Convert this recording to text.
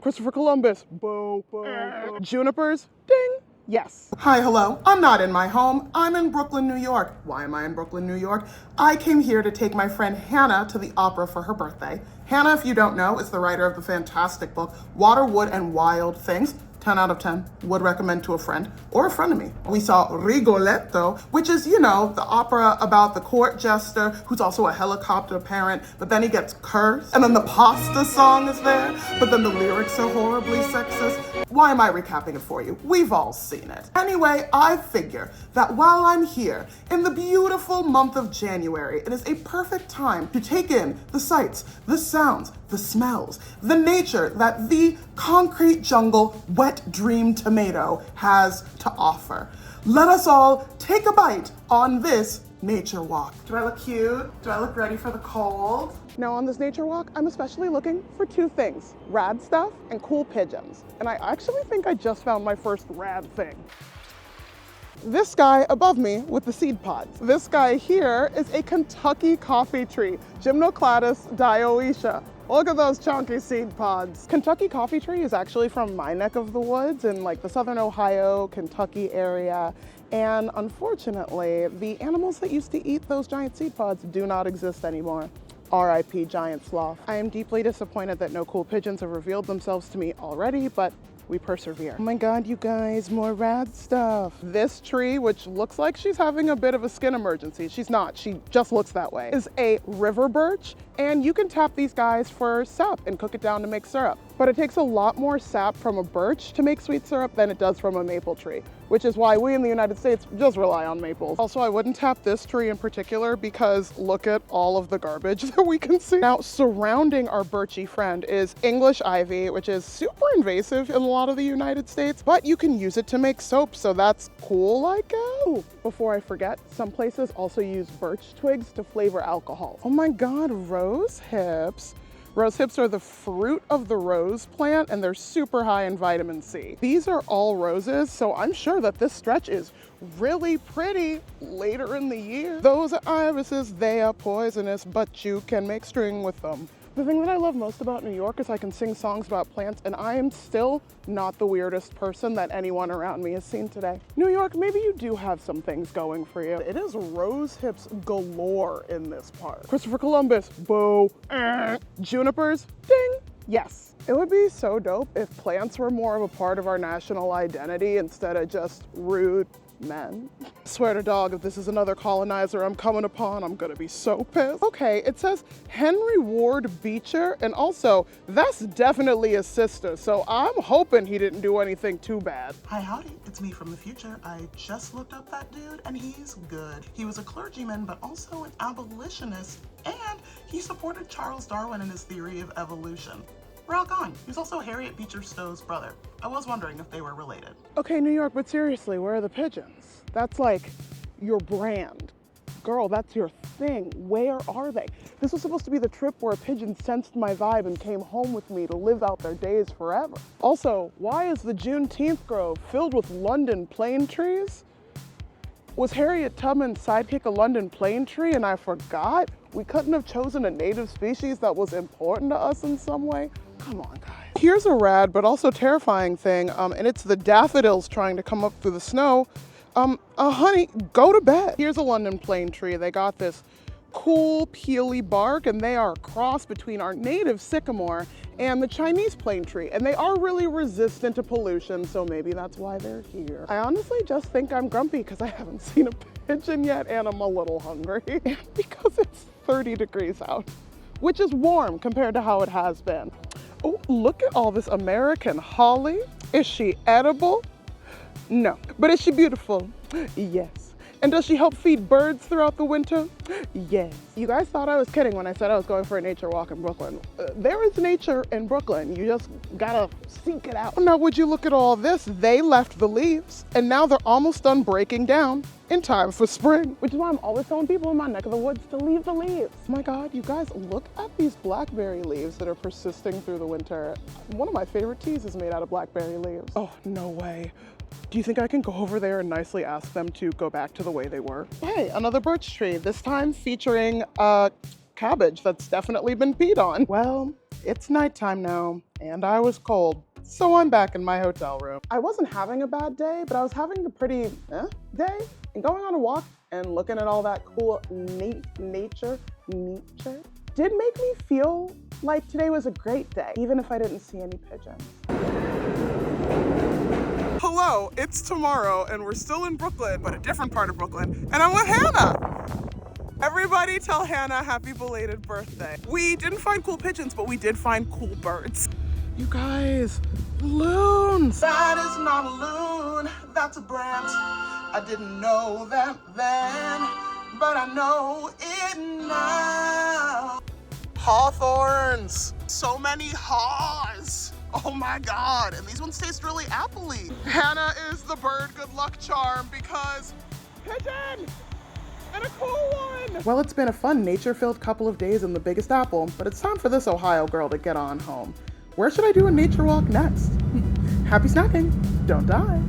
Christopher Columbus. Boo, boo, boo. Junipers. Ding. Yes. Hi, hello. I'm not in my home. I'm in Brooklyn, New York. Why am I in Brooklyn, New York? I came here to take my friend Hannah to the opera for her birthday. Hannah, if you don't know, is the writer of the fantastic book, Water, Wood, and Wild Things. 10 out of 10. Would recommend to a friend or a frenemy. We saw Rigoletto, which is, the opera about the court jester who's also a helicopter parent, but then he gets cursed. And then the pasta song is there, but then the lyrics are horribly sexist. Why am I recapping it for you? We've all seen it. Anyway, I figure that while I'm here in the beautiful month of January, it is a perfect time to take in the sights, the sounds, the smells, the nature that the concrete jungle wet dream tomato has to offer. Let us all take a bite on this nature walk. Do I look cute? Do I look ready for the cold? Now on this nature walk, I'm especially looking for two things: rad stuff and cool pigeons. And I actually think I just found my first rad thing. This guy above me with the seed pods. This guy here is a Kentucky coffee tree, Gymnocladus dioica. Look at those chunky seed pods. Kentucky coffee tree is actually from my neck of the woods in like the southern Ohio, Kentucky area. And unfortunately, the animals that used to eat those giant seed pods do not exist anymore. RIP giant sloth. I am deeply disappointed that no cool pigeons have revealed themselves to me already, but we persevere. Oh my God, you guys, more rad stuff. This tree, which looks like she's having a bit of a skin emergency, she's not, she just looks that way, is a river birch, and you can tap these guys for sap and cook it down to make syrup. But it takes a lot more sap from a birch to make sweet syrup than it does from a maple tree, which is why we in the United States just rely on maples. Also, I wouldn't tap this tree in particular because look at all of the garbage that we can see. Now, surrounding our birchy friend is English ivy, which is super invasive in a lot of the United States, but you can use it to make soap, so that's cool, I guess. Ooh, before I forget, some places also use birch twigs to flavor alcohol. Oh my God, rose hips. Rose hips are the fruit of the rose plant, and they're super high in vitamin C. These are all roses, so I'm sure that this stretch is really pretty later in the year. Those are irises, they are poisonous, but you can make string with them. The thing that I love most about New York is I can sing songs about plants, and I am still not the weirdest person that anyone around me has seen today. New York, maybe you do have some things going for you. It is rose hips galore in this part. Christopher Columbus, boo. Junipers, ding. Yes. It would be so dope if plants were more of a part of our national identity instead of just rude men. Swear to dog, if this is another colonizer I'm coming upon, I'm gonna be so pissed. Okay, it says Henry Ward Beecher, and also that's definitely his sister, so I'm hoping he didn't do anything too bad. Hi, howdy. It's me from the future. I just looked up that dude and he's good. He was a clergyman, but also an abolitionist, and he supported Charles Darwin in his theory of evolution. Rock on. He's also Harriet Beecher Stowe's brother. I was wondering if they were related. Okay, New York, but seriously, where are the pigeons? That's like your brand. Girl, that's your thing. Where are they? This was supposed to be the trip where a pigeon sensed my vibe and came home with me to live out their days forever. Also, why is the Juneteenth grove filled with London plane trees? Was Harriet Tubman's sidekick a London plane tree and I forgot? We couldn't have chosen a native species that was important to us in some way? Come on, guys. Here's a rad but also terrifying thing, and it's the daffodils trying to come up through the snow. Honey, go to bed. Here's a London plane tree. They got this cool peely bark, and they are a cross between our native sycamore and the Chinese plane tree, and they are really resistant to pollution, so maybe that's why they're here. I honestly just think I'm grumpy because I haven't seen a pigeon yet, and I'm a little hungry, and because it's 30 degrees out, which is warm compared to how it has been. Oh, look at all this American holly. Is she edible? No. But is she beautiful? Yes. And does she help feed birds throughout the winter? Yes. You guys thought I was kidding when I said I was going for a nature walk in Brooklyn. There is nature in Brooklyn. You just gotta seek it out. Now, would you look at all this? They left the leaves, and now they're almost done breaking down in time for spring. Which is why I'm always telling people in my neck of the woods to leave the leaves. Oh my God, you guys, look at these blackberry leaves that are persisting through the winter. One of my favorite teas is made out of blackberry leaves. Oh, no way. Do you think I can go over there and nicely ask them to go back to the way they were? Hey, another birch tree, this time featuring cabbage that's definitely been peed on. Well, it's nighttime now, and I was cold, so I'm back in my hotel room. I wasn't having a bad day, but I was having a pretty day, and going on a walk and looking at all that cool nature did make me feel like today was a great day, even if I didn't see any pigeons. Hello, it's tomorrow, and we're still in Brooklyn, but a different part of Brooklyn, and I'm with Hannah. Everybody tell Hannah happy belated birthday. We didn't find cool pigeons, but we did find cool birds. You guys, loons! That is not a loon, that's a branch. I didn't know that then, but I know it now. Hawthorns, so many haws. Oh my God, and these ones taste really appley. Hannah is the bird good luck charm because pigeon and a cool one. Well, it's been a fun nature-filled couple of days in the Biggest Apple, but it's time for this Ohio girl to get on home. Where should I do a nature walk next? Happy snacking, don't die.